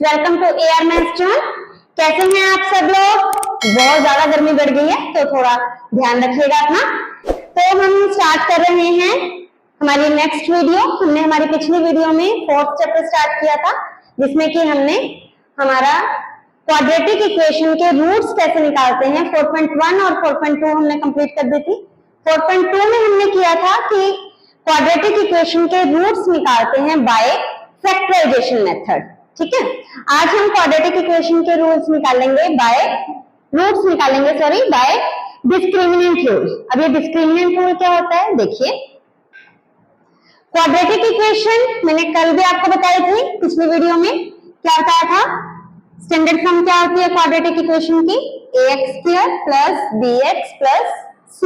Welcome to AR maths. कैसे हैं आप सब लोग? बहुत ज्यादा गर्मी बढ़ गई है तो थोड़ा ध्यान रखिएगा अपना। तो हम स्टार्ट कर रहे हैं हमारी नेक्स्ट वीडियो। हमने हमारी पिछली वीडियो में फोर्थ चैप्टर स्टार्ट किया था जिसमें कि हमने हमारा क्वाड्रेटिक इक्वेशन के रूट्स कैसे निकालते हैं 4.1 और 4.2 हमने कंप्लीट कर दी थी। 4.2 में हमने किया था कि क्वाड्रेटिक इक्वेशन के रूट्स निकालते हैं बाय फैक्टराइजेशन मेथड। ठीक है, आज हम क्वाड्रेटिक इक्वेशन के रूट्स निकालेंगे बाय डिस्क्रिमिनेंट रूल। अब ये डिस्क्रिमिनेंट रूल क्या होता है देखिए। क्वाड्रेटिक इक्वेशन मैंने कल भी आपको बताई थी पिछली वीडियो में, क्या बताया था? स्टैंडर्ड फॉर्म क्या होती है क्वाड्रेटिक इक्वेशन की? ax² plus bx plus c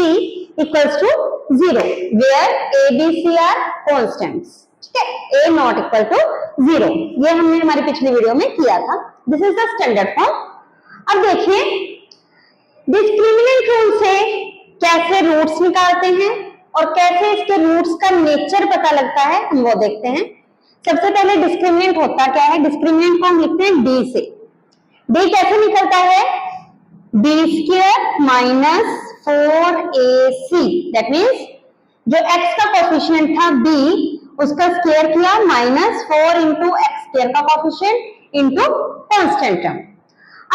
equals to 0 where a b c are constants. ठीक है, a नॉट इक्वल टू 0, ये हमने हमारी पिछली वीडियो में किया था। This is the standard form. अब देखिए डिस्क्रिमिनेंट रूल से कैसे रूट्स निकालते हैं और कैसे इसके रूट्स का नेचर पता लगता है, हम वो देखते हैं। सबसे पहले डिस्क्रिमिनेंट होता क्या है? डिस्क्रिमिनेंट को हम लिखते हैं d से। d कैसे निकलता है? b² minus 4ac। That means जो x का कोफिशिएंट था b, उसका स्क्वायर किया -4 इंटू x² का कोफिशिएंट इंटू कांस्टेंट टर्म।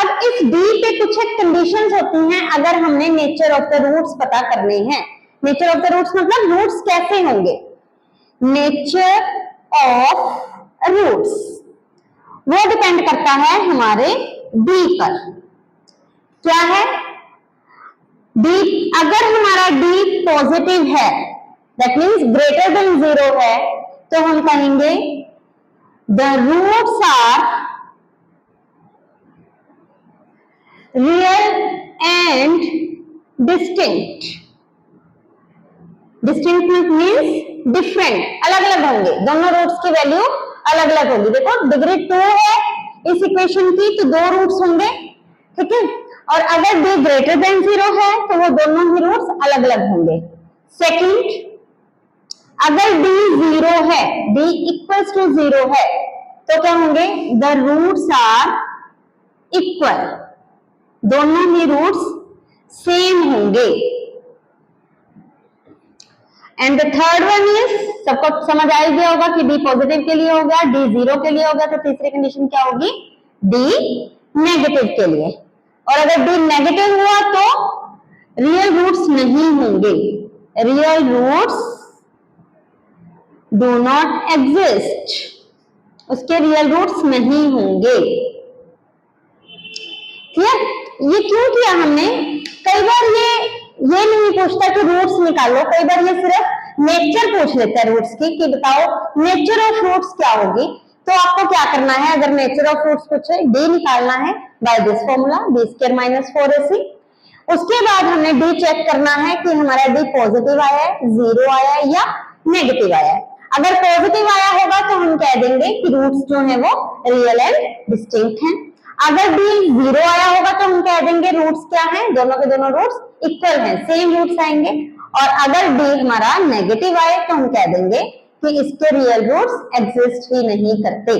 अब इस d पे कुछ एक कंडीशंस होती हैं अगर हमने नेचर ऑफ द रूट्स पता करने हैं। नेचर ऑफ द रूट्स मतलब रूट्स कैसे होंगे। नेचर ऑफ रूट्स वो डिपेंड करता है हमारे d पर। क्या है d? अगर हमारा d पॉजिटिव है, दैट मीन्स ग्रेटर देन 0 है, तो हम कहेंगे the roots are real and distinct. Distinct means different, अलग अलग होंगे, दोनों रूट्स की वैल्यू अलग अलग होगी। देखो डिग्री 2 है इस इक्वेशन की तो दो रूट्स होंगे, ठीक है, और अगर d ग्रेटर देन 0 है तो वो दोनों ही रूट्स अलग अलग होंगे। सेकंड, अगर d 0 है, d इक्वल्स टू 0 है, तो क्या होंगे? द रूट्स आर इक्वल, दोनों ही रूट्स सेम होंगे। And the third one is, सबको समझ आ गया होगा कि d पॉजिटिव के लिए होगा, d 0 के लिए होगा, तो तीसरी कंडीशन क्या होगी? d नेगेटिव के लिए। और अगर d नेगेटिव हुआ तो रियल रूट्स नहीं होंगे, real roots do not exist, उसके रियल रूट्स नहीं होंगे। क्लियर? ये क्यों किया हमने? कई बार ये नहीं पूछता कि रूट्स निकालो, कई बार ये सिर्फ नेचर पूछ लेता है रूट्स की कि बताओ नेचर ऑफ रूट्स क्या होगी। तो आपको क्या करना है, अगर नेचर ऑफ रूट्स पूछे, d निकालना है by this formula b² minus 4ac। उसके बाद हमने d चेक करना है कि हमारा d पॉजिटिव आया है, 0 आया है या नेगेटिव आया है। अगर पॉजिटिव आया होगा तो हम कह देंगे कि रूट्स जो है वो रियल एंड डिस्टिंक्ट हैं। अगर d 0 आया होगा तो हम कह देंगे रूट्स क्या हैं? दोनों के दोनों रूट्स इक्वल हैं, सेम रूट्स आएंगे। और अगर d हमारा नेगेटिव आए तो हम कह देंगे कि इसके रियल रूट्स एग्जिस्ट ही नहीं करते।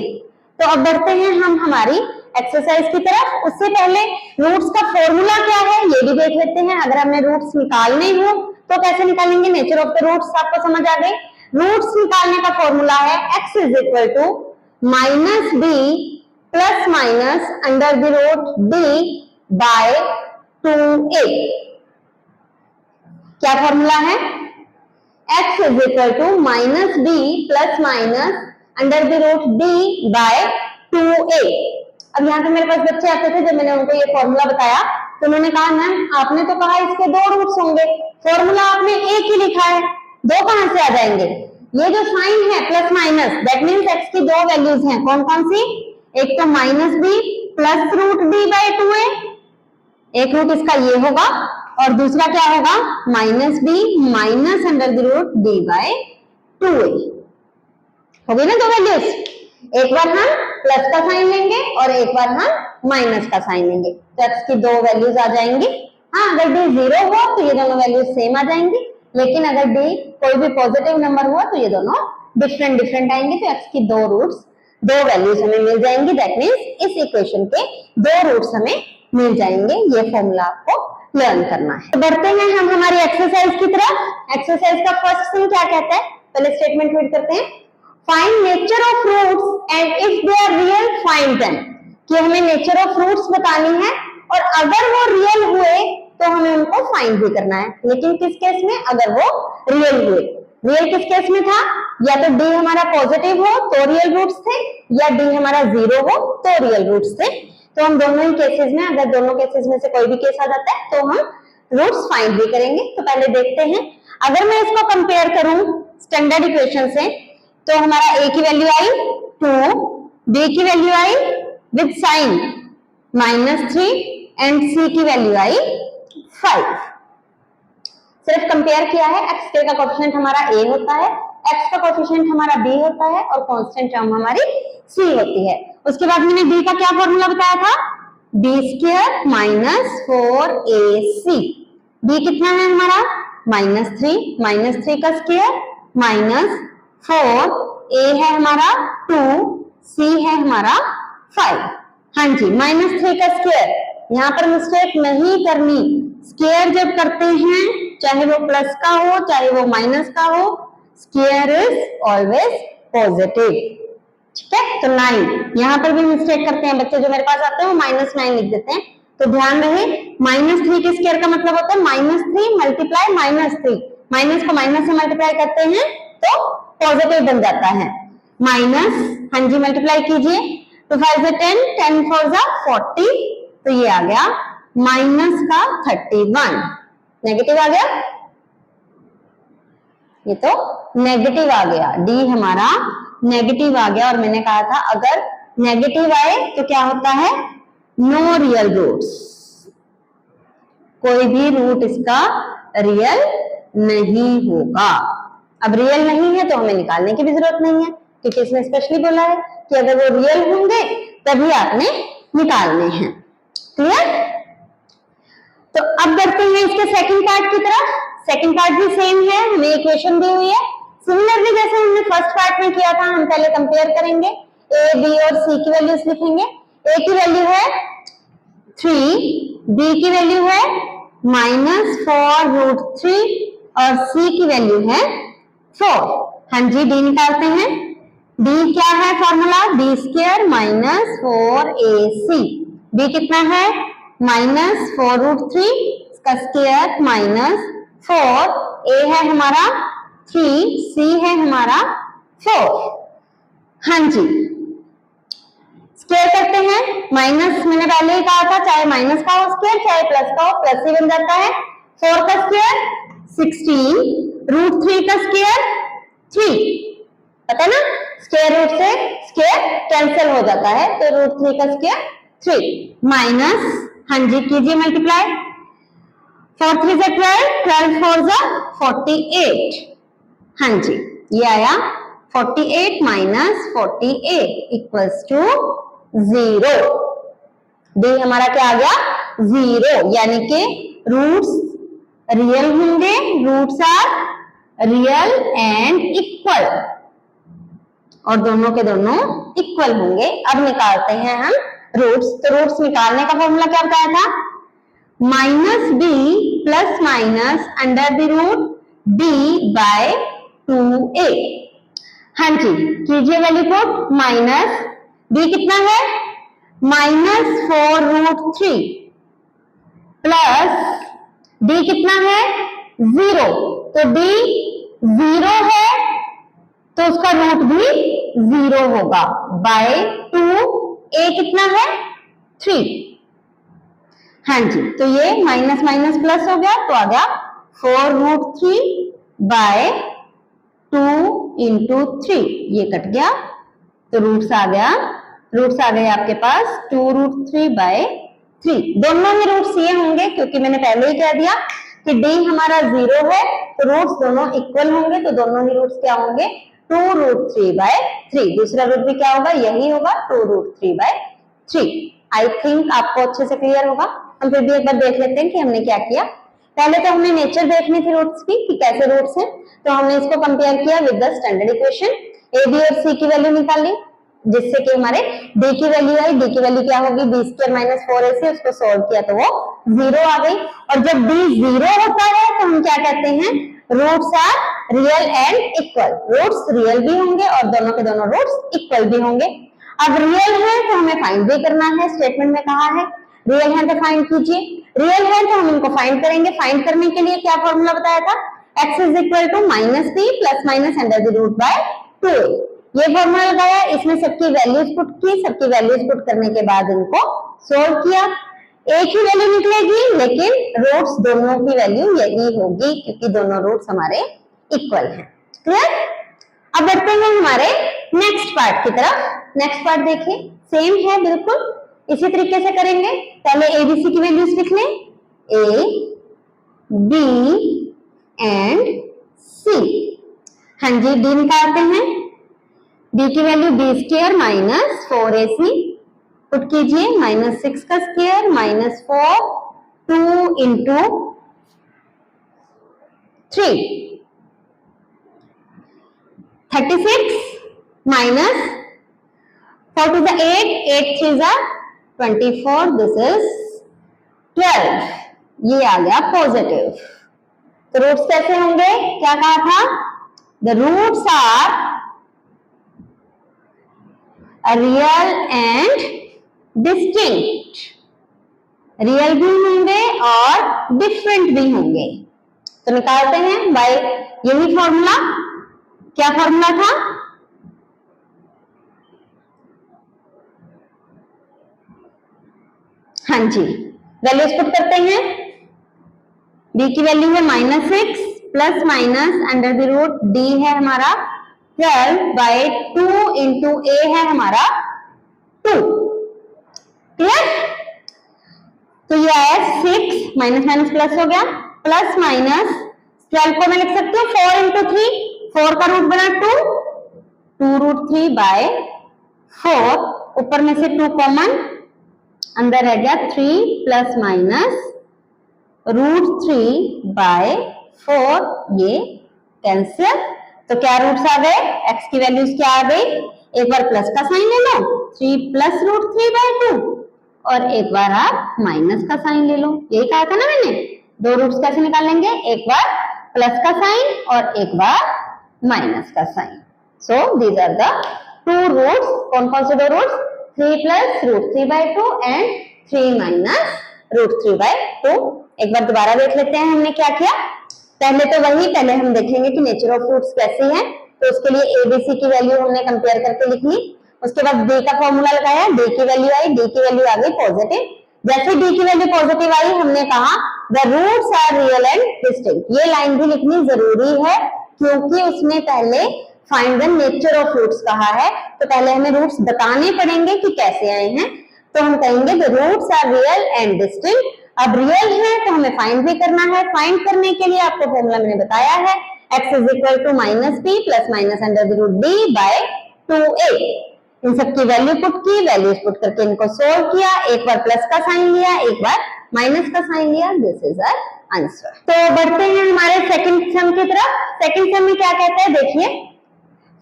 तो अब बढ़ते हैं हम हमारी एक्सरसाइज की तरफ। उससे पहले रूट्स का फॉर्मूला क्या है ये भी देख लेते हैं। अगर हमें रूट्स निकालने हो तो कैसे निकालेंगे? नेचर ऑफ द रूट्स आपको समझ आ गई। रूट्स निकालने का फॉर्मूला है x is equal to minus b plus minus under the root d by 2a। क्या फॉर्मूला है? x is equal to minus b plus minus under the root d by 2a। अब यहाँ पे मेरे पास बच्चे आते थे, जब मैंने उनको ये फॉर्मूला बताया तो उन्होंने कहा मैम आपने तो कहा इसके दो रूट्स होंगे, फॉर्मूला आपने एक ही लिखा है, दो कहां से आ जाएंगे? ये जो साइन है plus minus, that means x की दो वैल्यूज हैं, कौन कौन सी? एक तो minus b plus root d by 2a, एक रूट इसका ये होगा और दूसरा क्या होगा? Minus b minus under the root d by 2a। हो गई ना दो वैल्यूज? एक बार हम प्लस का साइन लेंगे और एक बार हम माइनस का साइन लेंगे, तो x की दो वैल्यूज आ जाएंगी। हाँ, अगर d 0 हुआ तो ये दोनों वैल्यूज सेम आ जाएंगी, लेकिन अगर d कोई भी पॉजिटिव नंबर हुआ तो ये दोनों डिफरेंट आएंगे, तो x की दो रूट्स दो वैल्यूज हमें मिल जाएंगी, दैट मीन्स इस इक्वेशन के दो रूट्स हमें मिल जाएंगे। ये फॉर्मूला आपको लर्न करना है। तो बढ़ते हैं हम हमारी एक्सरसाइज की तरफ। एक्सरसाइज का फर्स्ट सम क्या कहता है, पहले स्टेटमेंट रीड करते हैं। Find nature of roots and if they are real find them, कि हमें नेचर ऑफ फ्रूट्स बतानी है और अगर वो रियल हुए तो हमें उनको फाइंड भी करना है। लेकिन किस केस में, अगर वो रियल हुए। रियल किस केस में था, या तो डी हमारा पॉजिटिव हो तो रियल रूट्स थे, या डी हमारा जीरो हो तो रियल रूट्स थे। तो हम दोनों ही केसेस में, अगर दोनों केसेस में से कोई भी केस आ जाता है तो हम रूट्स फाइंड भी करेंगे। तो पहले देखते हैं, अगर मैं इसको कंपेयर करूं स्टैंडर्ड इक्वेशन से, तो हमारा a की वैल्यू आई 2, b की वैल्यू आई विद साइन -3 एंड c की वैल्यू आई 5। सिर्फ कंपेयर किया है। x का कोएफिशिएंट हमारा a होता है, x का कोएफिशिएंट हमारा b होता है और कांस्टेंट टर्म हमारी c होती है। उसके बाद मैंने b का क्या फॉर्मूला बताया था, b² - 4ac। b कितना है हमारा -3 का स्क्वायर -4, a है हमारा 2, c है हमारा 5। हाँ जी, -3 का स्क्वायर, यहाँ पर मिस्टेक नहीं करनी। स्क्वायर जब करते हैं, चाहे वो प्लस का हो चाहे वो माइनस का हो, स्क्वायर इज ऑलवेज पॉजिटिव। ठीक है, तो 9 यहाँ पर भी मिस्टेक करते हैं बच्चे जो मेरे पास आते हैं, वो -9 लिख देते हैं। तो ध्यान रहे, -3 के स्क्वायर का मतलब होता है -3 मल्टीप्लाई -3। माइनस को माइनस से मल्टीप्लाई करते हैं तो पॉजिटिव बन जाता है। माइनस, हाँ जी मल्टीप्लाई कीजिए, 2 5 से 10, 10 4 जा 40, तो ये आ गया माइनस का 31। नेगेटिव आ गया, ये तो नेगेटिव आ गया, डी हमारा नेगेटिव आ गया। और मैंने कहा था अगर नेगेटिव आए तो क्या होता है, नो रियल रूट्स, कोई भी रूट इसका रियल नहीं होगा। अब रियल नहीं है तो हमें निकालने की भी जरूरत नहीं है, क्योंकि इसने स्पेशली बोला है कि अगर वो रियल होंगे तभी आपने निकालने हैं। क्लियर? तो अब बढ़ते हैं इसके सेकंड पार्ट की तरफ। सेकंड पार्ट भी सेम है, हमें इक्वेशन दी हुई है। सिमिलरली जैसे हमने फर्स्ट पार्ट में किया था, हम पहले कंपेयर करेंगे, a, b और c की वैल्यूज लिखेंगे। a की वैल्यू है 3, b की वैल्यू है -4√3 और c की वैल्यू है 4। हाँ जी, d निकालते हैं। d क्या है फॉर्मूला, b² - 4ac। b कितना है -4√3 इसका स्क्वायर -4, a है हमारा 3, c है हमारा 4। हाँ जी, स्क्वायर करते हैं। माइनस मैंने पहले ही कहा था, चाहे माइनस का हो स्क्वायर चाहे प्लस का हो, प्लस ही बन जाता है। 4 का स्क्वायर 16, √3 का स्क्वायर 3, पता है ना, स्क्वायर रूट से स्क्वायर कैंसिल हो जाता है, तो √3 का स्क्वायर 3 माइनस, हाँ जी कीजिए मल्टीप्लाई, 4 3 से 12, 12 4 जा 48। हाँ जी, ये आया 48 - 48 इक्वल्स टू 0। डी हमारा क्या आ गया, 0, यानी कि रूट्स रियल होंगे, roots are real and equal, और दोनों के दोनों इक्वल होंगे। अब निकालते हैं हम रूट्स। तो रूट्स निकालने का फॉर्मूला क्या बताया था, -b ± under the root b by 2a। हाँ जी, कीजिए वैल्यू पुट, माइनस b कितना है -4√3 प्लस d कितना है 0, तो d 0 है तो उसका रूट भी 0 होगा, बाय 2a कितना है 3। हाँ जी, तो ये माइनस माइनस प्लस हो गया, तो आ गया 4√3 बाय 2 × 3, ये कट गया, तो रूट्स आ गया, रूट्स आ गए आपके पास 2√3 बाय 3। दोनों ही रूट्स ये होंगे, क्योंकि मैंने पहले ही कह दिया कि d हमारा 0 है तो रूट्स दोनों इक्वल होंगे, तो दोनों ही रूट्स क्या होंगे 2√3 बाय 3। दूसरा रूट भी क्या होगा, यही होगा 2√3 बाय 3। आई थिंक आपको अच्छे से क्लियर होगा। हम फिर भी एक बार देख लेते हैं कि हमने क्या किया। पहले तो हमें नेचर देखनी थी रूट्स की कि कैसे रूट्स हैं, तो हमने इसको कंपेयर किया with the standard equation. A B और सी की वैल्यू निकाल ली, जिससे कि हमारे d की वैल्यू आई, d की वैल्यू क्या होगी, b स्क्वायर माइनस 4ac, उसको सॉल्व किया तो वो 0 आ गई। और जब d 0 होता है तो हम क्या कहते हैं, roots are real and equal, roots real भी होंगे और दोनों के दोनों रूट्स इक्वल भी होंगे। अब रियल है तो हमें फाइंड भी करना है, स्टेटमेंट में कहा है रियल है तो फाइंड कीजिए, रियल है तो हम इनको फाइंड करेंगे। फाइंड करने के लिए क्या फॉर्मूला बताया था, x is equal to minus b plus minus under the root by 2, ये फॉर्मूला लगाया, इसमें सबकी वैल्यूज पुट की, सबकी वैल्यूज पुट करने के बाद इनको सोल्व किया। एक ही वैल्यू निकलेगी लेकिन रूट्स दोनों की वैल्यू यही होगी क्योंकि दोनों रूट्स हमारे इक्वल हैं। क्लियर? अब बढ़ते हैं हमारे नेक्स्ट पार्ट की तरफ। नेक्स्ट पार्ट देखिए, सेम है बिल्कुल, इसी तरीके से करेंगे। पहले एबीसी की वैल्यूज लिख लें, ए बी एंड सी। हाँ जी, डी निकालते हैं, डी की value B square minus 4ac, put कीजिए, माइनस 6 का square minus 4, 2 into 3, 36 minus 4 to the 8, 8 3 जा 24, दिस इज 12, ये आ गया पॉजिटिव। तो रूट्स कैसे होंगे, क्या कहा था, the roots are real and distinct, real भी होंगे और डिफरेंट भी होंगे। तो निकालते हैं बाय यही फॉर्मूला, क्या फॉर्मूला था, हाँ जी, वैल्यूज पुट करते हैं, b की वैल्यू है -6 plus minus under the root d है हमारा 12 बाय 2 इंटू a है हमारा 2। क्लियर? तो ये आया 6, माइनस माइनस प्लस हो गया, प्लस माइनस 12 को मैं लिख सकती हूँ 4 इंटू 3, 4 का रूट बना 2 रूट 3 बाय 4, ऊपर में से 2 कॉमन, अंदर रह गया 3 प्लस माइनस रूट 3 बाय 4, ये कैंसिल। तो क्या रूट्स आ गए, x की वैल्यूज क्या आ गई, एक बार प्लस का साइन ले लो, 3 प्लस रूट 3 बाय 2, और एक बार आप माइनस का साइन ले लो, यही कहा था ना मैंने। दो रूट्स कैसे निकालेंगे, एक बार प्लस का साइन और एक बार माइनस का sign. So these are the two roots, कौन कौन से दो roots, 3 plus root 3 by 2 and 3 minus root 3 by 2। एक बार दोबारा देख लेते हैं हमने क्या किया। पहले तो वही, पहले हम देखेंगे कि नेचर ऑफ फ्रूट्स कैसे हैं, तो उसके लिए एबीसी की वैल्यू हमने कंपेयर करके लिख ली। उसके बाद डी का फॉर्मूला लगाया, डी की वैल्यू आई, डी की वैल्यू आ गई पॉजिटिव। जैसे डी की वैल्यू पॉजिटिव आई, हमने कहा the roots are real and distinct. ये लाइन भी लिखनी जरूरी है क्योंकि उसने पहले find the nature of roots कहा है, तो पहले हमें रूट्स बताने पड़ेंगे कि कैसे आए हैं। तो हम कहेंगे the roots are real and distinct. अब रियल है तो हमें फाइंड भी करना है। फाइंड करने के लिए आपको फॉर्मूला मैंने बताया है, x is equal to minus b plus minus under the root d by 2a। इन सबकी वैल्यू पुट की, वैल्यूज पुट करके इनको सोल्व किया, एक बार प्लस का साइन लिया, एक बार माइनस का साइन लिया, दिस इज आवर आंसर। तो बढ़ते हैं हमारे सेकंड सम की तरफ। सेकंड सम में क्या कहता है, देखिए,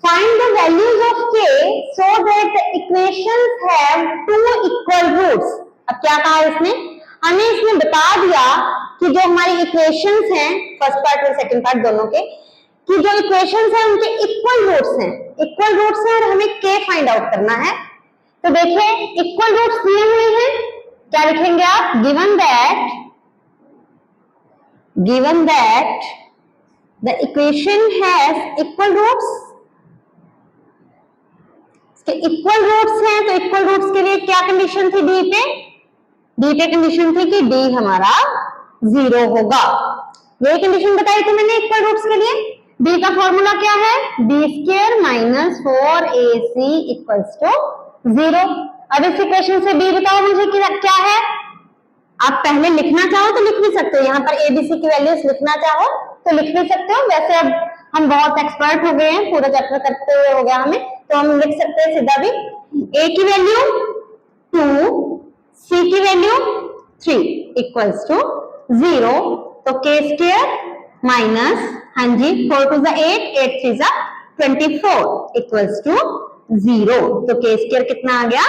find the values of k so that the equations have two equal roots। अब क्या कहा इसने, हमें इसने बता दिया कि जो हमारी इक्वेशंस हैं, फर्स्ट पार्ट और सेकंड पार्ट दोनों के, कि जो इक्वेशंस हैं उनके इक्वल रूट्स हैं, इक्वल रूट्स हैं और हमें k फाइंड आउट करना है। तो देखिए इक्वल रूट्स दिए हुए हैं, क्या लिखेंगे आप, given that the equation has equal roots, equal roots हैं, तो इक्वल रूट्स के लिए क्या कंडीशन थी, डी पे कंडीशन थी कि डी हमारा 0 होगा। यही कंडीशन बताई थी मैंने इक्वल रूट्स के लिए। डी का फॉर्मूला क्या है, B square minus 4ac equals to 0। अब इस इक्वेशन से बी बताओ मुझे क्या है। आप पहले लिखना चाहो तो लिख भी सकते हो, यहाँ पर एबीसी की वैल्यूज लिखना चाहो तो लिख भी सकते हो। वैसे अब हम बहुत एक्सपर्ट हो गए हैं, पूरा चैप्टर करते हुए हो गया हमें, तो हम लिख सकते हैं सीधा भी। ए की वैल्यू 2, सी की वैल्यू 3 इक्वल्स टू 0। तो k स्क्वायर माइनस, हाँ जी, 4 टू द 8, 8 3 जा 24 इक्वल्स टू 0, तो k स्क्वायर कितना आ गया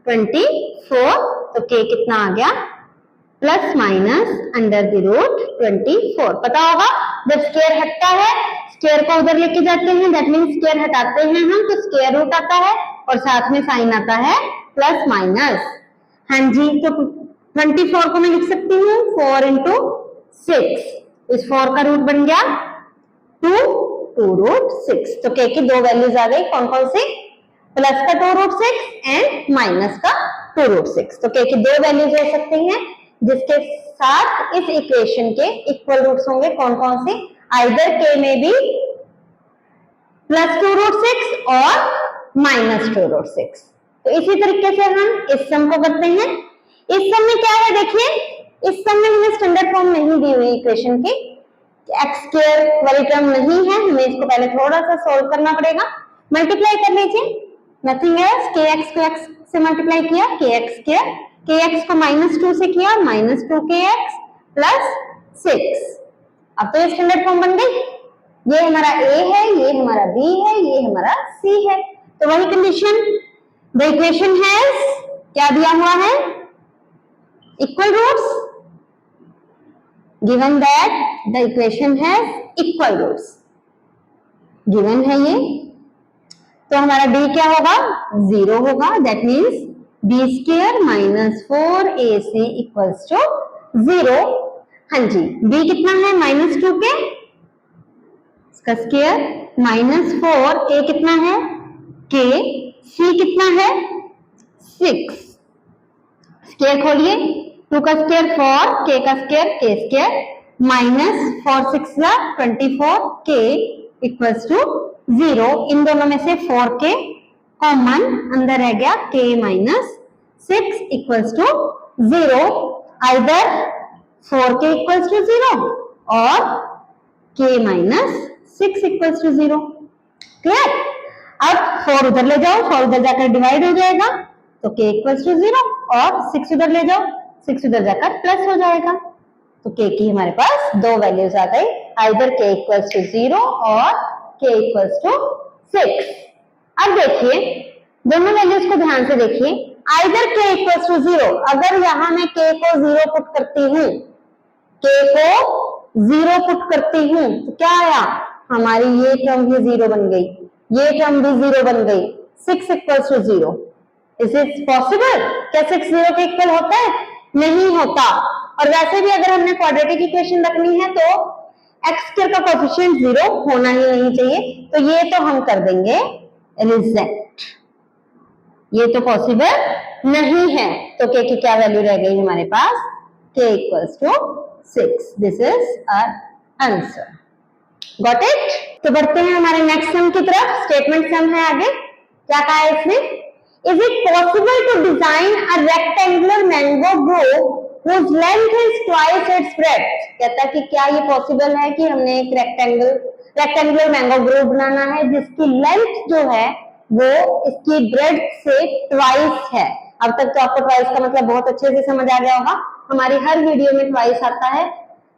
24, तो k कितना आ गया plus minus under the root 24। पता होगा जब स्क्वायर हटता है, स्क्वायर को उधर लेके जाते हैं, दैट मीन्स स्क्वायर हटाते हैं हम तो स्क्वायर रूट आता है और साथ में साइन आता है प्लस माइनस। हाँ जी, तो 24 को मैं लिख सकती हूँ 4 into 6, इस 4 का रूट बन गया 2 रूट 6। तो k की दो वैल्यूज आ गई, कौन कौन सी, प्लस का 2 रूट 6 एंड माइनस का 2 रूट 6। तो k की दो वैल्यूज हो सकती हैं जिसके साथ इस इक्वेशन के इक्वल रूट्स होंगे, कौन कौन से, आइदर k में भी प्लस 2 रूट 6 और माइनस 2 रूट 6। तो इसी तरीके से हम इस सम को करते हैं। इस सम में क्या है, देखिए इस सम में हमें स्टैंडर्ड फॉर्म नहीं दी हुई इक्वेशन की, एक्स स्क्वायर वाली टर्म नहीं है, हमें इसको पहले थोड़ा सा सोल्व करना पड़ेगा। मल्टीप्लाई कर लीजिए, नथिंग एल्स, के एक्स को एक्स से मल्टीप्लाई किया, के एक्स स्क्वायर, के एक्स को -2 से किया, -2kx प्लस 6। अब तो ये स्टैंडर्ड फॉर्म बन गई, ये हमारा a है, ये हमारा b है, ये हमारा c है। तो वही कंडीशन, द इक्वेशन हैज क्या दिया हुआ है, equal roots, given that the equation has equal roots, given है ये, तो हमारा d क्या होगा 0 होगा, that means b square minus 4ac equals to 0। हाँ जी, b कितना है -2k, इसका स्क्वायर -4, a कितना है k, c कितना है 6, स्क्वायर खोलिए, 2 का स्क्वायर 4, k का square k square, -4 6 24, k equals to 0। इन दोनों में से 4k कॉमन अंदर रह गया, k -6 equals to 0, either 4k equals to 0 और k -6 इक्वल्स टू 0। क्लियर? अब 4 उधर ले जाओ, 4 उधर जाकर डिवाइड हो जाएगा तो k इक्वल्स टू 0 और 6 उधर ले जाओ, 6 उधर जाकर प्लस हो जाएगा। तो k की हमारे पास दो वैल्यूज आ गई, आइदर k इक्वल्स टू 0 और k इक्वल्स टू 6। अब देखिए दोनों वैल्यूज को ध्यान से देखिए, आइदर k इक्वल्स टू 0, अगर यहां मैं k को 0 पुट करती हूँ, k को 0 पुट करती हूँ तो क्या आया, हमारी ये टर्म भी 0 बन गई, ये टर्म भी 0 बन गई, 6 equals to 0। Is it possible? क्या 6 0 के इक्वल होता है? नहीं होता। और वैसे भी अगर हमने क्वाड्रेटिक इक्वेशन रखनी है तो एक्स स्क्वायर का कोएफिशिएंट 0 होना ही नहीं चाहिए, तो ये तो हम कर देंगे रिजेक्ट, ये तो पॉसिबल नहीं है। तो k की क्या वैल्यू रह गई हमारे पास, k equals to 6। This is our answer. Got it? तो बढ़ते हैं हमारे नेक्स्ट सम की तरफ, स्टेटमेंट सम है आगे। क्या कहा है इसमें, is it possible to design a rectangular mango grove whose length is twice its breadth? कहता है कि क्या ये पॉसिबल है कि हमने एक रेक्टेंगुलर मैंगो ग्रोव बनाना है जिसकी लेंथ जो है वो इसकी ब्रेड्थ से ट्वाइस है। अब तक तो आपको ट्वाइस का मतलब बहुत अच्छे से समझ आ गया होगा, हमारी हर वीडियो में ट्वाइस आता है,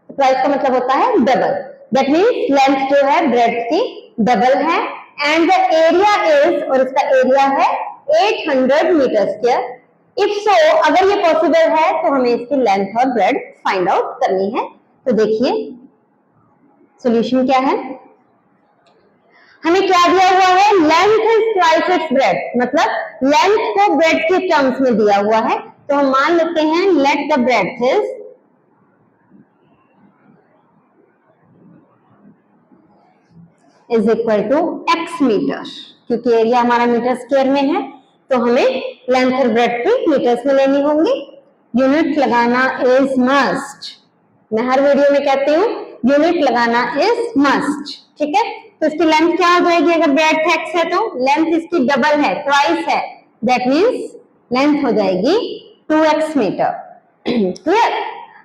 ट्वाइस का मतलब होता है डबल, दैट मीन्स लेंथ जो है ब्रेड्थ की डबल है, एंड द एरिया इज, और इसका एरिया है 800 मीटर स्क्वायर। इफ सो, अगर ये पॉसिबल है तो हमें इसकी लेंथ और ब्रेड्थ फाइंड आउट करनी है। तो देखिए सॉल्यूशन क्या है, हमें क्या दिया हुआ है, length is twice its breadth, मतलब लेंथ को ब्रेड्थ के टर्म्स में दिया हुआ है। तो हम मान लेते हैं let the breadth is equal to x metre, क्योंकि एरिया हमारा मीटर स्क्वायर में है तो हमें लेंथ और ब्रेड्थ भी मीटर्स में लेनी होंगी। यूनिट लगाना इज मस्ट, मैं हर वीडियो में कहती हूँ यूनिट लगाना इज मस्ट, ठीक है। तो इसकी लेंथ क्या हो जाएगी, अगर ब्रेड्थ x है तो लेंथ इसकी डबल है, ट्वाइस है, दैट मीन्स लेंथ हो जाएगी 2x मीटर। क्लियर?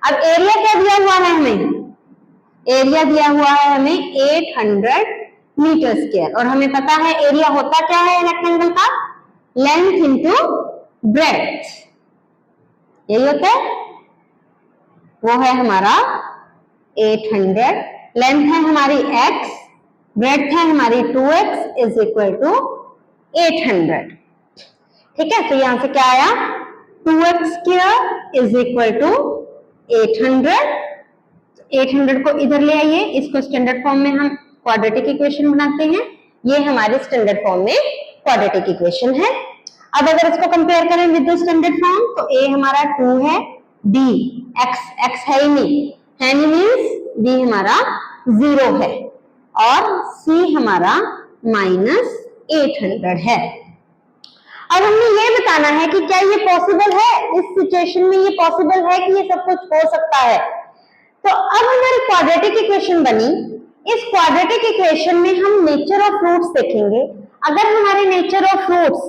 अब एरिया क्या दिया हुआ है हमें, एरिया दिया हुआ है हमें 800 मीटर स्क्वायर, और हमें पता है एरिया होता क्या है रेक्टेंगल का, लेंथ इंटू ब्रेड्थ, यही होता है, वो है हमारा 800, लेंथ है हमारी x, ब्रेड्थ है हमारी 2x इज इक्वल टू 800। ठीक है, तो यहां से क्या आया 2x² इज इक्वल टू 800। 800 को इधर ले आइए, इसको स्टैंडर्ड फॉर्म में हम क्वाड्रेटिक इक्वेशन बनाते हैं। ये हमारे स्टैंडर्ड फॉर्म में क्वाड्रेटिक इक्वेशन है। अब अगर इसको कंपेयर करें विद द स्टैंडर्ड फॉर्म, तो a हमारा 2 है, b x है ही नहीं मीन्स b हमारा 0 है, और c हमारा -800 है। अब हमने ये बताना है कि क्या ये पॉसिबल है, इस सिचुएशन में ये पॉसिबल है कि ये सब कुछ हो सकता है। तो अब हमारी क्वाड्रेटिक इक्वेशन बनी। इस क्वाड्रेटिक इक्वेशन में हम नेचर ऑफ रूट्स देखेंगे। अगर हमारे नेचर ऑफ रूट्स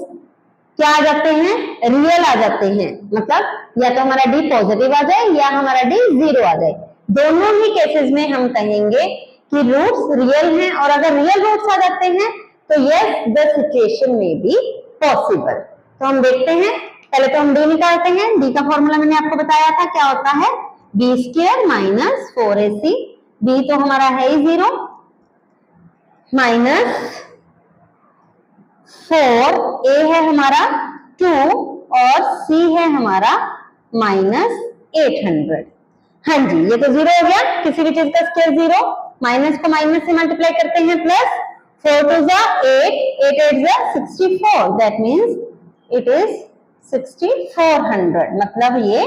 क्या आ जाते हैं, रियल आ जाते हैं, मतलब या तो हमारा d पॉजिटिव आ जाए या हमारा d 0 आ जाए, दोनों ही केसेस में हम कहेंगे कि रूट्स रियल हैं। और अगर रियल रूट्स आ जाते हैं तो यस द सिचुएशन में बी पॉसिबल। तो हम देखते हैं, पहले तो हम d निकालते हैं। d का फॉर्मूला मैंने आपको बताया था, क्या होता है b² - 4ac। b तो हमारा है ही 0, -4, a है हमारा 2 और c है हमारा -800। हाँ जी, ये तो 0 हो गया, किसी भी चीज का स्क्वायर 0, माइनस को माइनस से मल्टीप्लाई करते हैं, प्लस 4 2 जा 8, 8 8 जा 64, दैट मीन्स इट इज 6400, मतलब ये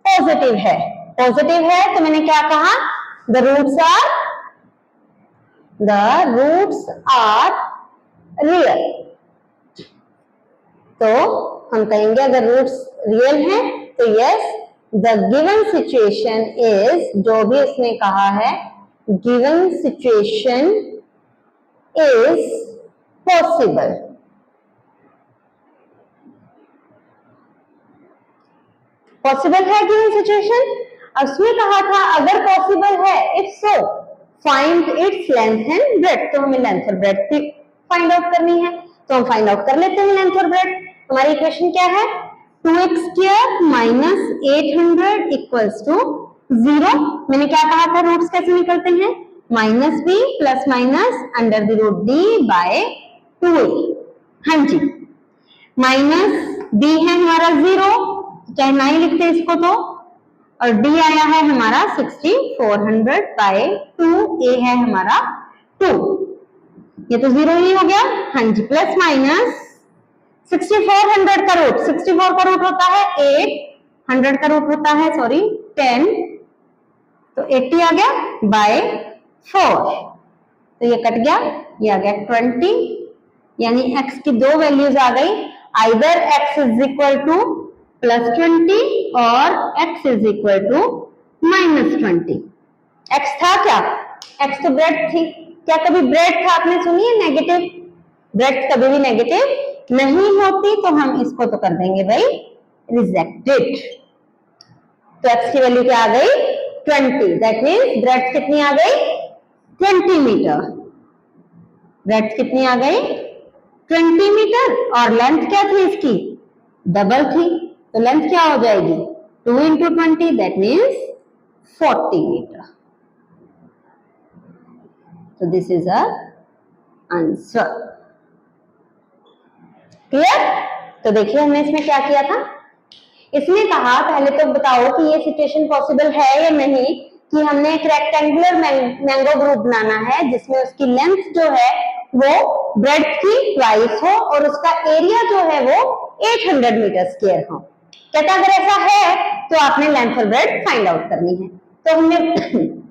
पॉजिटिव है। पॉजिटिव है तो मैंने क्या कहा, द रूट्स आर रियल। तो हम कहेंगे अगर रूट्स रियल हैं तो yes the given situation is, जो भी इसने कहा है, given situation is possible. Possible है गिवन सिचुएशन। उसने कहा था अगर पॉसिबल है, if so find its length and breadth. तो हमें लेंथ और ब्रेड्थ भी फाइंड आउट करनी है, तो हम फाइंड आउट कर लेते हैं लेंथ और ब्रेड्थ। हमारी इक्वेशन क्या है, 2x² - 800 इक्वल्स टू 0। मैंने क्या कहा था, रूट्स कैसे निकलते हैं, -b plus minus under the root d by 2a। हाँ जी, -b है हमारा 0, चाहे ना ही लिखते इसको तो, और d आया है हमारा 6400 बाय 2, a है हमारा 2, ये तो 0 ही हो गया। हाँ जी, प्लस माइनस 6400 का रूट, 64 का रूट होता है 8, 100 का रूट होता है 10, तो 80 आ गया बाय 4, तो ये कट गया, ये आ गया 20, यानी x की दो वैल्यूज आ गई, either x is equal to +20 और x is equal to -20। x था क्या, x तो ब्रेड थी, क्या कभी ब्रेड था आपने सुनी है नेगेटिव, ब्रेड कभी भी नेगेटिव नहीं होती, तो हम इसको तो कर देंगे भाई रिजेक्टेड। तो x की वैल्यू क्या आ गई 20, दैट मीन्स ब्रेड कितनी आ गई 20 मीटर, ब्रेड कितनी आ गई 20 मीटर, और लेंथ क्या थी इसकी डबल थी, तो लेंथ क्या हो जाएगी 2 × 20, दैट मीन्स 40 मीटर। तो this is a answer. Clear. तो देखिए हमने इसमें क्या किया था, इसने कहा पहले तो बताओ कि ये सिचुएशन पॉसिबल है या नहीं, कि हमने एक रेक्टेंगुलर मैंगो ग्रुप बनाना है जिसमें उसकी लेंथ जो है वो ब्रेड की ट्वाइस हो और उसका एरिया जो है वो 800 मीटर स्क्वायर हो। कहता अगर ऐसा है तो आपने लेंथ और ब्रेड फाइंड आउट करनी है। तो हमने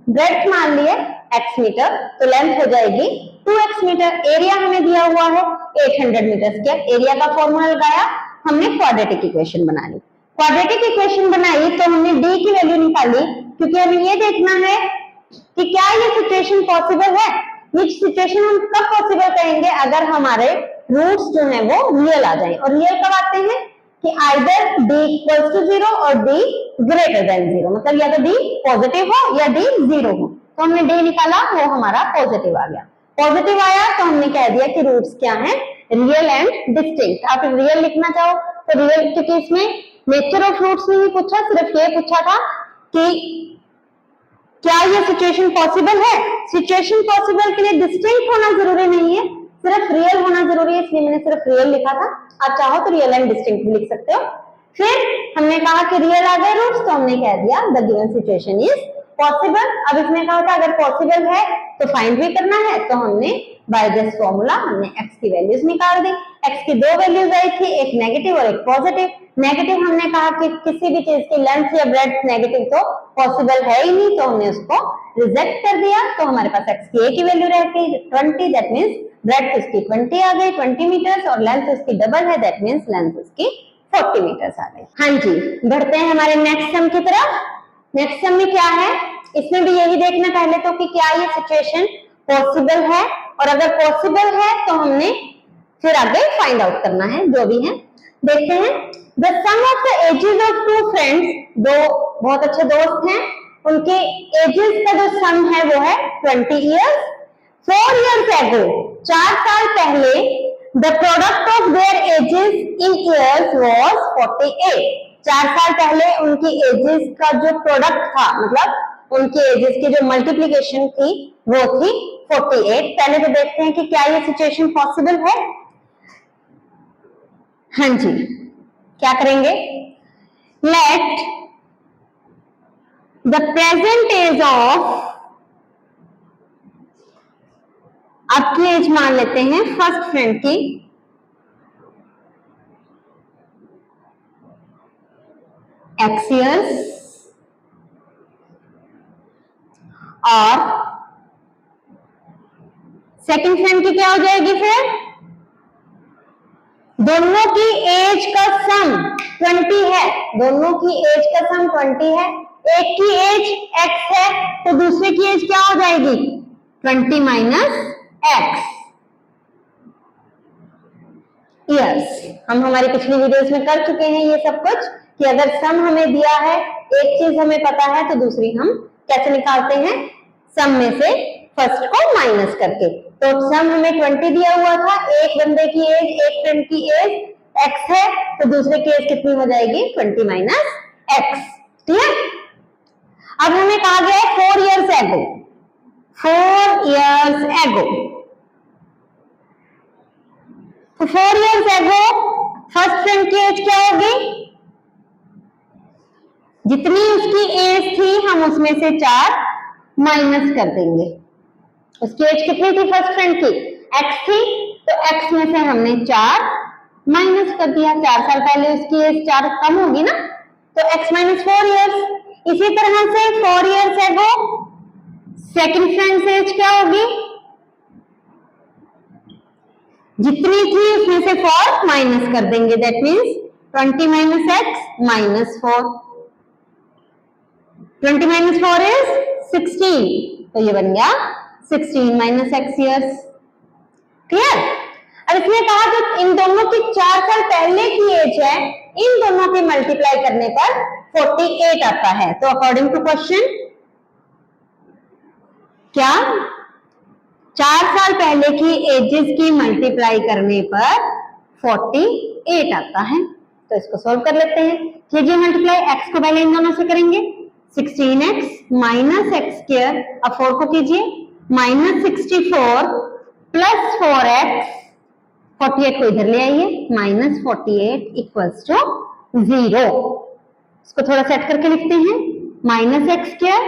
ब्रेड मान लिए x मीटर, तो लेंथ हो जाएगी 2x मीटर, एरिया हमें दिया हुआ है 800 मीटर स्क्वायर, एरिया का फॉर्मूला लगाया, हमने क्वाड्रेटिक इक्वेशन बना ली। क्वाड्रेटिक इक्वेशन बनाई तो हमने d की वैल्यू निकाली, क्योंकि हमें ये देखना है कि क्या ये सिचुएशन पॉसिबल है। ये सिचुएशन हम कब पॉसिबल कहेंगे, अगर हमारे रूट्स जो है वो रियल आ जाए, और रियल कब आते हैं कि आइदर d = 0 और d > 0, मतलब या तो d पॉजिटिव हो या d 0 हो। तो हमने d निकाला, वो हमारा पॉजिटिव आ गया। पॉजिटिव आया तो हमने कह दिया कि रूट्स क्या हैं, रियल एंड डिस्टिंक्ट। आप रियल लिखना चाहो तो रियल, क्योंकि इसमें नेचर ऑफ रूट्स नहीं पूछा, सिर्फ ये पूछा था कि क्या ये सिचुएशन पॉसिबल है। सिचुएशन पॉसिबल के लिए डिस्टिंक्ट होना जरूरी नहीं है, सिर्फ रियल होना जरूरी है, इसलिए मैंने सिर्फ रियल लिखा था। आप चाहो तो रियल एंड डिस्टिंक्ट भी लिख सकते हो। फिर हमने कहा कि रियल आ गए रूट्स, तो हमने कह दिया the given situation is possible. अब इसने कहा था अगर पॉसिबल है तो फाइंड भी करना है, तो हमने बाय दिस फॉर्मूला हमने x की वैल्यूज निकाल दी। x की दो वैल्यूज आई थी, एक नेगेटिव और एक पॉजिटिव। नेगेटिव हमने कहा कि किसी भी चीज की लेंथ या ब्रेड्थ नेगेटिव तो पॉसिबल है ही नहीं, तो हमने उसको रिजेक्ट कर दिया। तो हमारे पास x की a की वैल्यू रहती है 20, दैट मींस ब्रेड्थ उसकी 20 आ गई 20 मीटर्स, और लेंथ उसकी डबल है, दैट मींस लेंथ उसकी 40 मीटर्स आ गई। हाँ जी, बढ़ते हैं हमारे नेक्स्ट सम की तरफ। नेक्स्ट सम में क्या है, इसमें भी यही देखना पहले तो कि क्या ये सिचुएशन पॉसिबल है, और अगर पॉसिबल है तो हमने फिर आगे फाइंड आउट करना है जो भी है। देखते हैं, the sum of the ages of two friends, दो बहुत अच्छे दोस्त हैं, उनके एजेस का जो सम है वो है 20 इयर्स। 4 years ago, 4 साल पहले, the product of their ages in years was 48। 4 साल पहले उनकी एजेस का जो प्रोडक्ट था, मतलब उनकी एजेस की जो मल्टीप्लीकेशन थी वो थी 48। पहले तो देखते हैं कि क्या ये सिचुएशन पॉसिबल है। हाँ जी, क्या करेंगे, let the present age of, आपकी एज मान लेते हैं फर्स्ट फ्रेंड की, x years, और सेकंड फ्रेंड की क्या हो जाएगी, फिर दोनों की एज का सम 20 है, दोनों की एज का सम 20 है। एक की एज x है तो दूसरे की एज क्या हो जाएगी, 20 माइनस x ईयर्स। हम हमारी पिछली वीडियोस में कर चुके हैं ये सब कुछ, कि अगर सम हमें दिया है, एक चीज हमें पता है, तो दूसरी हम कैसे निकालते हैं, सम में से फर्स्ट को माइनस करके। तो सम हमें 20 दिया हुआ था, एक बंदे की एज, एक फ्रेंड की एज x है, तो दूसरे की एज कितनी हो जाएगी, 20 माइनस x। ठीक है, अब हमें कहा गया है 4 years ago, 4 years ago, तो 4 years ago फर्स्ट फ्रेंड की एज क्या होगी, जितनी उसकी एज थी हम उसमें से 4 माइनस कर देंगे। उसकी एज कितनी थी फर्स्ट फ्रेंड की, x थी, तो x में से हमने 4 माइनस कर दिया। 4 साल पहले उसकी एज 4 कम होगी ना, तो x माइनस 4 ईयर्स। इसी तरह से 4 years ago सेकंड फ्रेंड से एज क्या होगी, जितनी थी उसमें से 4 माइनस कर देंगे, that means 20 minus x minus 4। 20 minus 4 is 16, तो ये बन गया 16 माइनस x ईयर्स। क्लियर। अब इसने कहा कि इन दोनों की 4 साल पहले की एज है, इन दोनों के मल्टीप्लाई करने पर 48 आता है। तो अकॉर्डिंग टू क्वेश्चन, क्या 4 साल पहले की एजेस की मल्टीप्लाई करने पर 48 आता है। तो इसको सोल्व कर लेते हैं। कीजिए मल्टीप्लाई, x को पहले इन दोनों से करेंगे, 16x माइनस एक्स स्क्वायर, अब 4 को कीजिए, माइनस 64 प्लस 4x, 48 को इधर ले आइए, माइनस 48 इक्वल्स टू 0। इसको थोड़ा सेट करके लिखते हैं, माइनस एक्स स्क्वायर,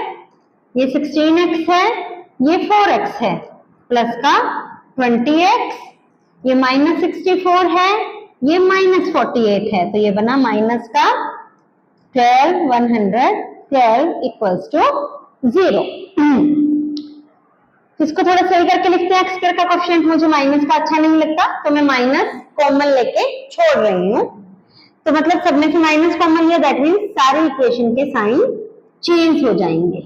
ये 16x है, ये 4x है, प्लस का 20x, ये माइनस 64 है, ये माइनस 48 है, तो ये बना माइनस का 12 इक्वल्स टू 0। इसको थोड़ा सही करके लिखते हैं, एक्स स्क्वायर का कोएफिशिएंट मुझे माइनस का अच्छा नहीं लगता, तो मैं माइनस कॉमन लेके छोड़ रही हूँ। तो मतलब सब में से माइनस कॉमन लिया, दैट मींस सारे इक्वेशन के साइन चेंज हो जाएंगे।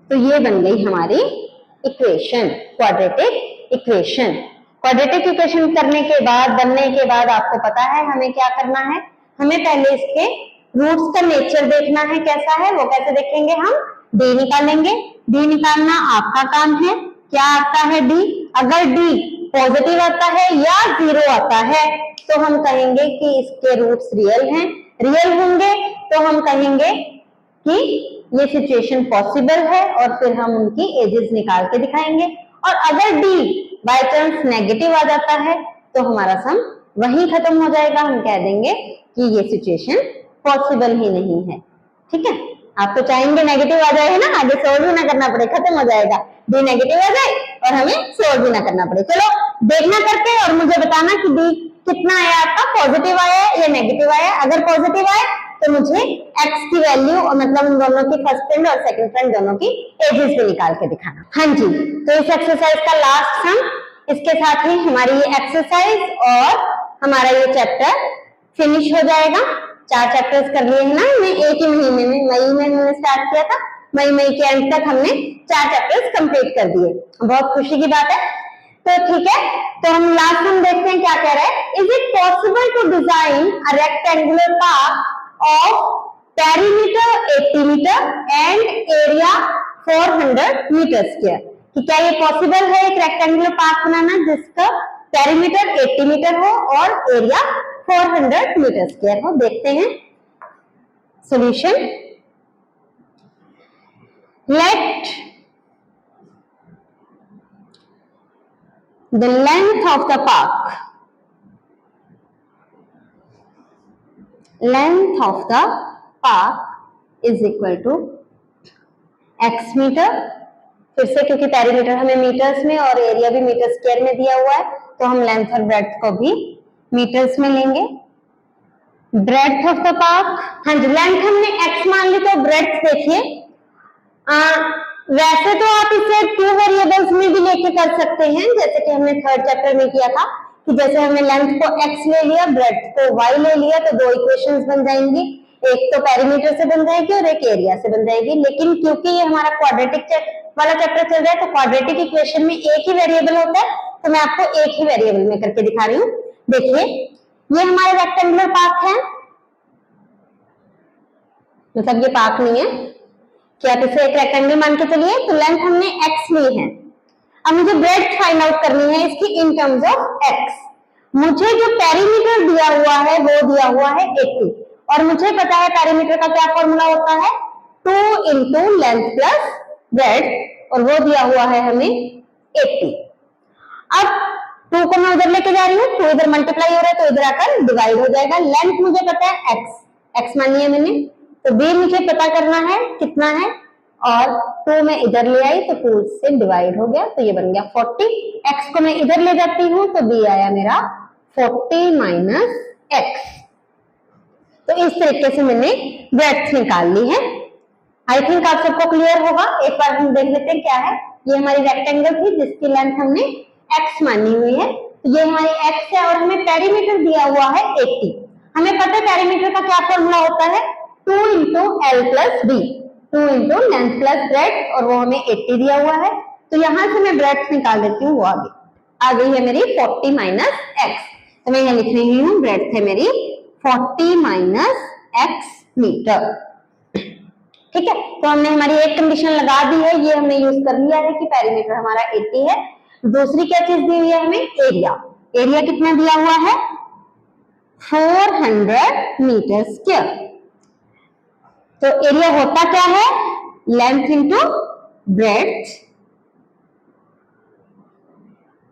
तो ये बन गई हमारी equation, quadratic equation. Quadratic equation करने के बाद, बनने के बाद आपको पता है हमें क्या करना है, हमें पहले इसके रूट्स का नेचर देखना है कैसा है। वो कैसे देखेंगे, हम डी निकालेंगे। डी निकालना आपका काम है। क्या आता है डी, अगर डी पॉजिटिव आता है या 0 आता है तो हम कहेंगे कि इसके रूट्स रियल हैं। रियल होंगे तो हम कहेंगे कि ये सिचुएशन पॉसिबल है, और फिर हम उनकी एजेस निकाल के दिखाएंगे। और अगर डी बाय चांस नेगेटिव आ जाता है तो हमारा सम वहीं खत्म हो जाएगा, हम कह देंगे कि ये सिचुएशन पॉसिबल ही नहीं है। ठीक है, आप तो चाहेंगे नेगेटिव आ जाए, है ना, आगे सोल्व भी ना करना पड़े, खत्म हो जाएगा, डी नेगेटिव आ जाए और हमें सोल्व भी ना करना पड़े। चलो देखना करके और मुझे बताना कि डी कितना आया आपका, पॉजिटिव आया या नेगेटिव आया। अगर पॉजिटिव आए तो मुझे एक्स की वैल्यू और मतलब उन दोनों की फर्स्ट फ्रेंड और सेकंड फ्रेंड दोनों की एजेस भी निकाल के दिखाना। हाँ जी, तो इस एक्सरसाइज का लास्ट सम, इसके साथ ही हमारी ये एक्सरसाइज और हमारा ये चैप्टर फिनिश हो जाएगा। 4 चैप्टर्स कर लिए हैं ना हमने एक ही महीने में, मई में हमने स्टार्ट किया था, मई के एंड तक हमने 4 चैप्टर्स कंप्लीट कर दिए, बहुत खुशी की बात है। तो ठीक है, तो हम लास्ट में देखते हैं क्या कह रहा है। Is it possible to design a rectangular park of perimeter 80 metre and area 400 metre square, कि क्या ये पॉसिबल है एक रेक्टेंगुलर पार्क बनाना जिसका पेरीमीटर 80 मीटर हो और एरिया 400 मीटर स्क्वायर हो। देखते हैं solution. Let the length of the park is equal to x metre, फिर से क्योंकि पेरीमीटर हमें मीटर्स में और एरिया भी मीटर स्क्वायर में दिया हुआ है तो हम लेंथ और ब्रेड्थ को भी मीटर्स में लेंगे। ब्रेड्थ ऑफ द पार्क, हाँ जी, लेंथ हमने x मान ली तो ब्रेड्थ देखिए, वैसे तो आप इसे 2 वेरिएबल्स में भी लेके कर सकते हैं, जैसे कि हमने 3rd चैप्टर में किया था कि जैसे हमने लेंथ को x ले लिया, ब्रेड्थ को y ले लिया, तो 2 इक्वेशंस बन जाएंगी, एक तो पेरीमीटर से बन जाएगी और एक एरिया से बन जाएगी। लेकिन क्योंकि ये हमारा क्वाड्रेटिक वाला चैप्टर चल रहा है तो क्वाड्रेटिक इक्वेशन में एक ही वेरिएबल होता है, तो मैं आपको एक ही वेरिएबल में करके दिखा रही हूँ। देखिए ये हमारे रेक्टेंगुलर पार्क है, मतलब ये पार्क नहीं है कि आप इसे एक रेक्टेंगल मान के चलिए, तो लेंथ हमने x ली है। अब मुझे ब्रेड्थ फाइंड आउट करनी है इसकी इन टर्म्स ऑफ x। मुझे जो पेरीमीटर दिया हुआ है वो दिया हुआ है 80 और मुझे पता है पेरीमीटर का क्या फॉर्मूला होता है, 2 इंटू लेंथ प्लस ब्रेड्थ, और वो दिया हुआ है हमें 80। अब 2 को मैं उधर लेके जा रही हूँ, 2 इधर मल्टीप्लाई हो रहा है तो इधर आकर डिवाइड हो जाएगा। लेंथ मुझे पता है x मान लिया मैंने, तो b मुझे पता करना है कितना है, और 2 मैं इधर ले आई तो 2 से डिवाइड हो गया तो ये बन गया 40। x को मैं इधर ले जाती हूँ तो b आया मेरा 40 माइनस x। तो इस तरीके से मैंने ब्रेड्थ निकाल ली है। आई थिंक आप सबको क्लियर होगा। एक बार हम देख लेते हैं क्या है। ये हमारी रेक्टेंगल थी जिसकी लेंथ हमने x मानी हुई है, तो ये हमारी x है और हमें पेरीमीटर दिया हुआ है 80। हमें पता है पेरीमीटर का क्या फॉर्मूला होता है, 2 into L plus B, 2 into length plus breadth, और वो हमें 80 दिया हुआ है। तो यहां से मैं ब्रेड्थ निकाल देती हूँ, वो आ गई है मेरी 40 माइनस एक्स। तो मैं यहाँ लिख रही हूँ ब्रेड्थ है मेरी 40 माइनस एक्स मीटर। ठीक है, तो हमने हमारी एक कंडीशन लगा दी है, ये हमने यूज कर लिया है कि पेरीमीटर हमारा 80 है। दूसरी क्या चीज दी हुई है हमें, एरिया। एरिया कितना दिया हुआ है, 400 मीटर स्क्वायर। तो एरिया होता क्या है, length into breadth,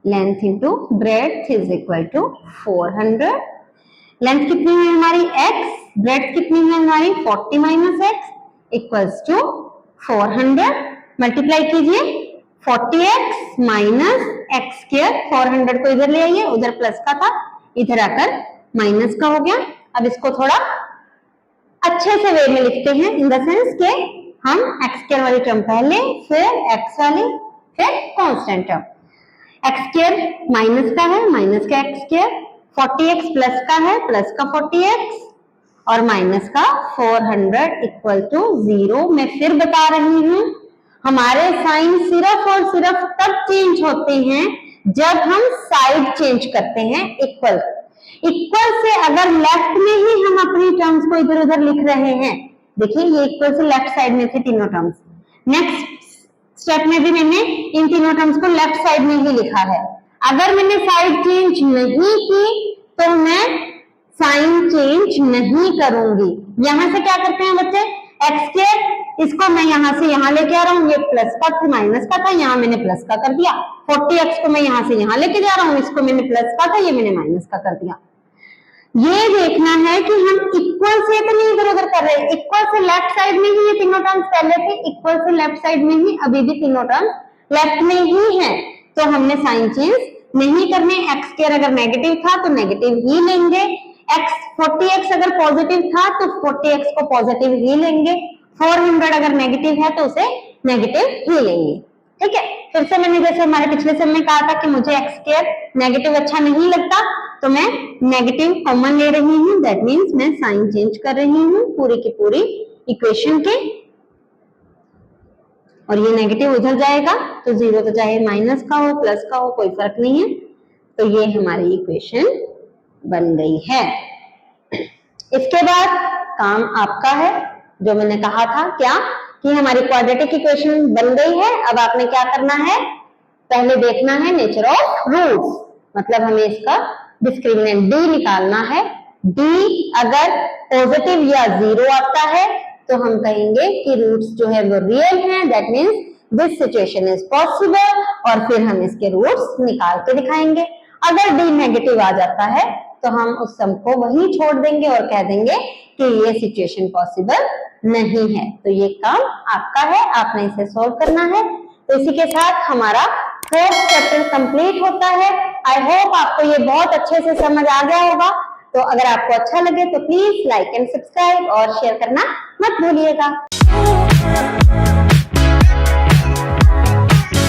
length into breadth is equal to 400। Length कितनी है हमारी x, ब्रेड्थ कितनी है हमारी 40 minus x equals to 400। Multiply कीजिए 40x माइनस एक्स स्क्वायर, 400 को इधर ले आइए, उधर प्लस का था, इधर आकर माइनस का हो गया। अब इसको थोड़ा अच्छे से वे में लिखते हैं, इन द सेंस के हम एक्स स्क्वायर वाली टर्म पहले, फिर एक्स वाली, फिर constant term. X square minus का है, माइनस का एक्स स्क्वायर, 40x प्लस का है, प्लस का 40x, और माइनस का 400 इक्वल टू 0। मैं फिर बता रही हूं, हमारे साइन सिर्फ और सिर्फ तब चेंज होते हैं जब हम साइड चेंज करते हैं। इक्वल से अगर लेफ्ट में ही हम अपनी टर्म्स को इधर उधर लिख रहे हैं, देखिए ये इक्वल से लेफ्ट साइड में थे तीनों टर्म्स, नेक्स्ट स्टेप में भी मैंने इन तीनों टर्म्स को लेफ्ट साइड में ही लिखा है। अगर मैंने साइड चेंज नहीं की तो मैं साइन चेंज नहीं करूंगी। यहां से क्या करते हैं बच्चे, एक्स स्क्वायर इसको मैं यहाँ से यहाँ लेके आ रहा हूँ, ये प्लस का था माइनस का था, यहाँ मैंने प्लस का कर दिया। 40x को मैं यहाँ से यहाँ लेके जा रहा हूँ, इसको मैंने प्लस का था, ये मैंने माइनस का कर दिया। ये देखना है कि हम इक्वल से तो नहीं इधर उधर कर रहे हैं, इक्वल से लेफ्ट साइड में ही ये तीनों टर्म्स पहले थे, इक्वल से लेफ्ट साइड में ही अभी भी तीनों टर्म्स लेफ्ट में ही है, तो हमने साइन चेंज नहीं करने। एक्स स्क्वायर अगर नेगेटिव था तो नेगेटिव ही लेंगे, एक्स 40x अगर पॉजिटिव था तो 40x को पॉजिटिव ही लेंगे, 400 अगर नेगेटिव है तो उसे नेगेटिव ही लेंगे। ठीक है, फिर से मैंने जैसे हमारे पिछले समय में कहा था कि मुझे एक्स स्क्वायर नेगेटिव अच्छा नहीं लगता, तो मैं नेगेटिव कॉमन ले रही हूँ, दैट मीन्स मैं साइन चेंज कर रही हूँ पूरी की पूरी इक्वेशन के, और ये नेगेटिव उधर जाएगा तो जीरो तो चाहे माइनस का हो प्लस का हो कोई फर्क नहीं है। तो ये हमारी इक्वेशन बन गई है। इसके बाद काम आपका है, जो मैंने कहा था क्या कि हमारी क्वाड्रेटिक इक्वेशन बन गई है। अब आपने क्या करना है, पहले देखना है नेचर ऑफ रूट्स, मतलब हमें इसका डिस्क्रिमिनेंट डी निकालना है। डी अगर पॉजिटिव या जीरो आता है तो हम कहेंगे कि रूट्स जो है वो रियल हैं, that means this situation is possible, और फिर हम इसके रूट्स निकाल के दिखाएंगे। अगर डी नेगेटिव आ जाता है तो हम उस सम को वहीं छोड़ देंगे और कह देंगे कि ये सिचुएशन पॉसिबल नहीं है। तो ये काम आपका है, आपने इसे सॉल्व करना है। तो इसी के साथ हमारा फोर्थ चैप्टर कंप्लीट होता है। आई होप आपको ये बहुत अच्छे से समझ आ गया होगा। तो अगर आपको अच्छा लगे तो प्लीज लाइक एंड सब्सक्राइब और शेयर करना मत भूलिएगा।